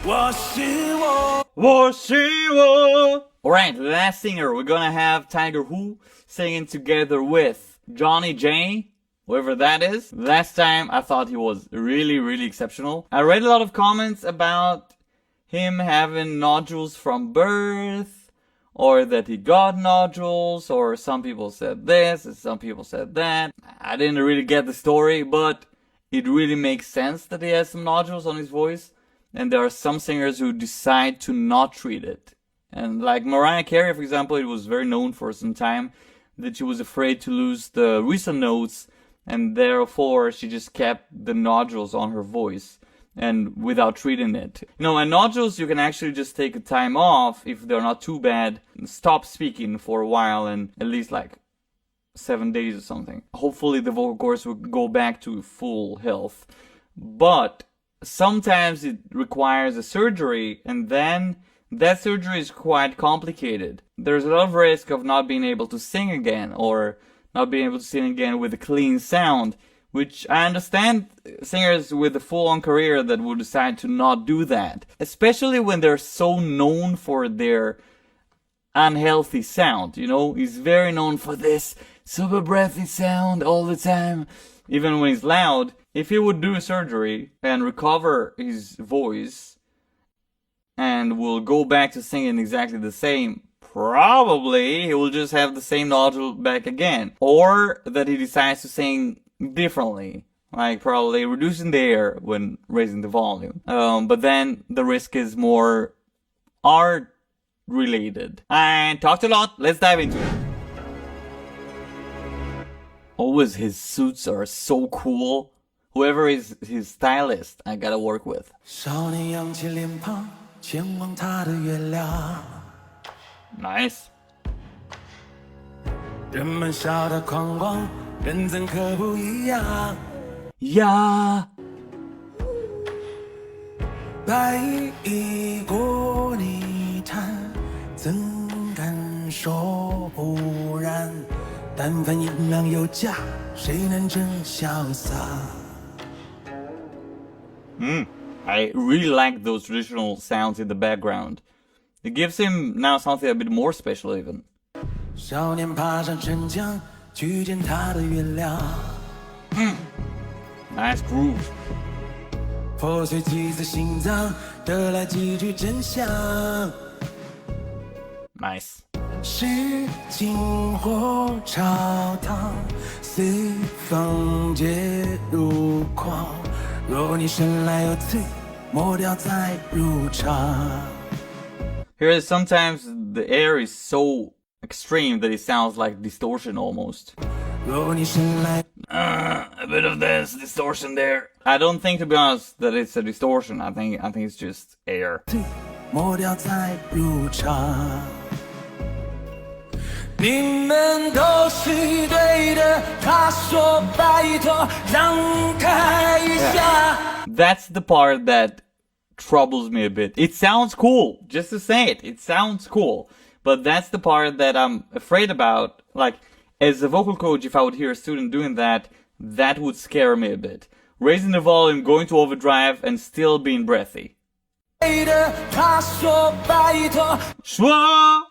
Alright, the last singer, we're gonna have Tiger Who singing together with Jony J, whoever that is. Last time I thought he was really exceptional. I read a lot of comments about him having nodules from birth, or that he got nodules, or some people said this and some people said that. I didn't really get the story, but it really makes sense that he has some nodules on his voice. And there are some singers who decide to not treat it. And like Mariah Carey, for example, it was very known for some time that she was afraid to lose the recent notes, and therefore she just kept the nodules on her voice and without treating it. You know, and nodules, you can actually just take a time off if they're not too bad, stop speaking for a while, and at least like 7 days or something. Hopefully the vocal cords will go back to full health. But sometimes it requires a surgery, and then that surgery is quite complicated. There's a lot of risk of not being able to sing again, or not being able to sing again with a clean sound, which I understand singers with a full-on career that will decide to not do that, especially when they're so known for their unhealthy sound. You know, he's very known for this super breathy sound all the time, even when he's loud. If he would do a surgery and recover his voice and will go back to singing exactly the same, probably he will just have the same nodule back again. Or that he decides to sing differently, like probably reducing the air when raising the volume. But then the risk is more art related. I talked a lot, let's dive into it. Always his suits are so cool. Whoever is his stylist, I gotta work with. Nice. Yeah. 白衣过泥潭，怎敢说不然？但凡阴阳有价，谁能真潇洒？ I really like those traditional sounds in the background. It gives him now something a bit more special even. 少年爬上城墙，去见他的月亮。Nice groove. 破碎妻子心脏，得来几句真相。Nice. 是金火朝堂，四方皆如狂。若你生来有罪，抹掉再入场。Here, sometimes the air is so extreme that it sounds like distortion almost. A bit of this distortion there. I don't think, to be honest, that it's a distortion. I think it's just air. 你们都是对的，他说拜托让开一下。That's the part that troubles me a bit. It sounds cool, just to say it. It sounds cool. But that's the part that I'm afraid about. Like, as a vocal coach, if I would hear a student doing that, that would scare me a bit. Raising the volume, going to overdrive, and still being breathy.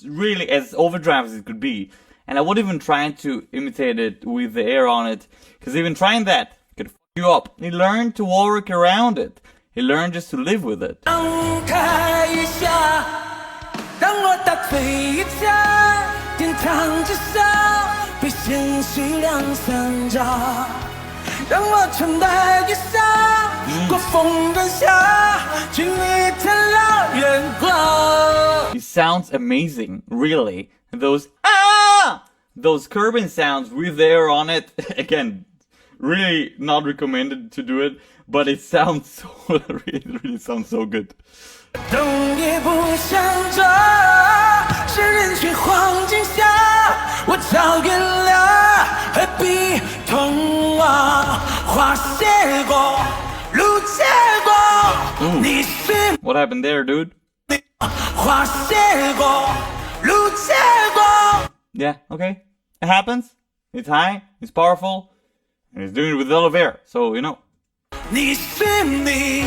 Really as overdrive as it could be. And I wasn't even trying to imitate it with the air on it, because even trying that could f you up. He learned to work around it. He learned just to live with it. It sounds amazing, really. Those curbing sounds with the air on it, again, really not recommended to do it, but it sounds so, it really sounds so good. What happened there, dude? Yeah, okay. It happens. It's high, it's powerful, and it's doing it with a lot of air, so, you know.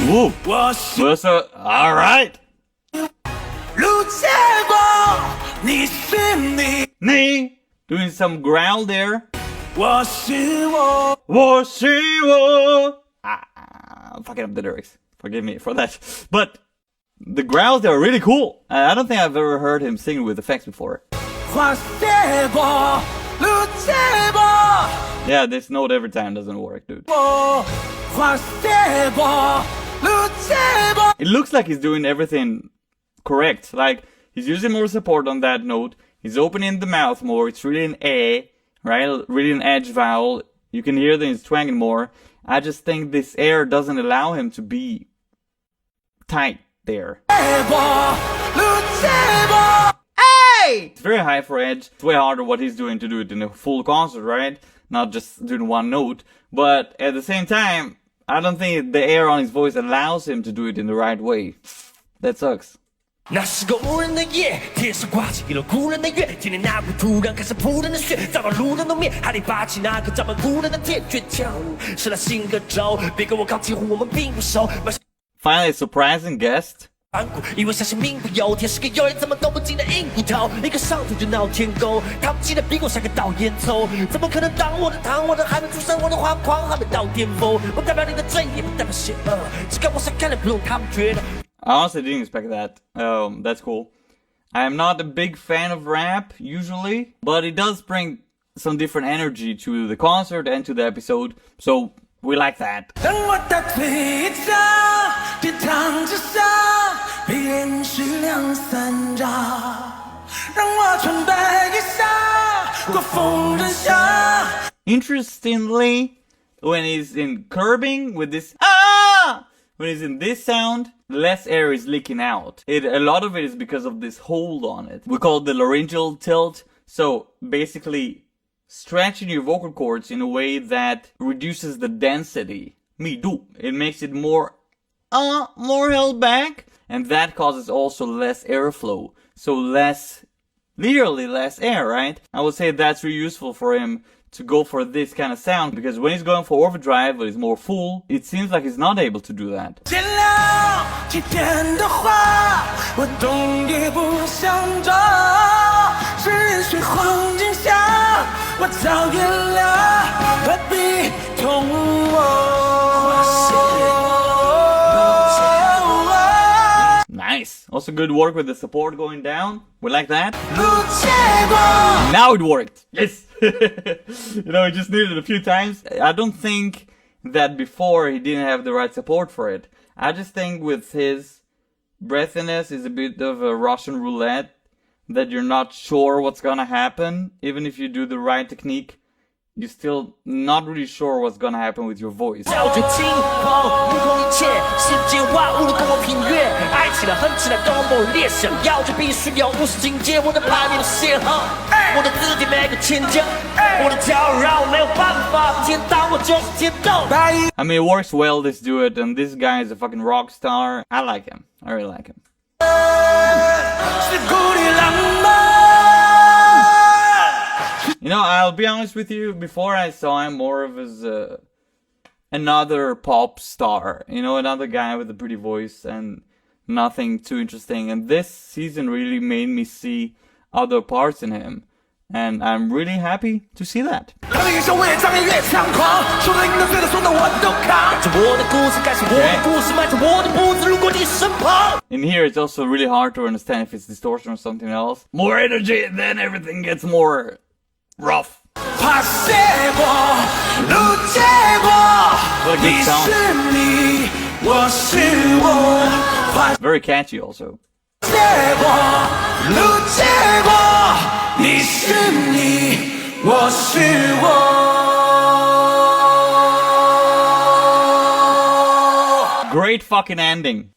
Ooh, was all right. 你 doing some growl there. 我是我 I'm fucking up the lyrics. Forgive me for that. But the growls there are really cool. I don't think I've ever heard him sing with effects before. Yeah, this note every time doesn't work, dude. It looks like he's doing everything correct. Like, he's using more support on that note. He's opening the mouth more. It's really an A, right? Really an edge vowel. You can hear that he's twanging more. I just think this air doesn't allow him to be tight there. Hey! It's very high for edge. It's way harder what he's doing to do it in a full concert, right? Not just doing one note. But at the same time, I don't think the air on his voice allows him to do it in the right way. That sucks. 那是个无人的夜，天上挂起一轮故人的月，今天那股突然开始扑人的血，遭到路人的面，还得拔起那颗沾满故人的铁，倔强是他性格轴，别跟我靠，几乎我们并不熟。Finally, a surprising guest. 因为相信命不由天，是个有人怎么都不进的硬骨头，一个上头就闹天宫，他们记得比我像个倒烟抽，怎么可能当我的糖，我的还没出生，我的惶狂还没到巅峰，不代表你的正义，不代表邪恶，只看我想看的不用他们觉得。I honestly didn't expect that. That's cool. I am not a big fan of rap, usually, but it does bring some different energy to the concert and to the episode, so we like that. Interestingly, when he's in curbing with this when he's in this sound, less air is leaking out. A lot of it is because of this hold on it. We call it the laryngeal tilt. So basically stretching your vocal cords in a way that reduces the density. It makes it more held back, and that causes also less airflow. So literally less air, right? I would say that's really useful for him to go for this kind of sound, because when he's going for overdrive, when he's more full, it seems like he's not able to do that. Nice. Also good work with the support going down. We like that. Now it worked. Yes. You know, he just needed it a few times. I don't think that before he didn't have the right support for it. I just think with his breathiness is a bit of a Russian roulette, that you're not sure what's gonna happen. Even if you do the right technique, you're still not really sure what's gonna happen with your voice. I mean, it works well, this duet, and this guy is a fucking rock star. I like him. I really like him. You know, I'll be honest with you, before I saw him more of as another pop star. You know, another guy with a pretty voice and nothing too interesting. And this season really made me see other parts in him. And I'm really happy to see that. Okay. In here, it's also really hard to understand if it's distortion or something else. More energy, and then everything gets more rough. What a good sound. Very catchy also. Great fucking ending.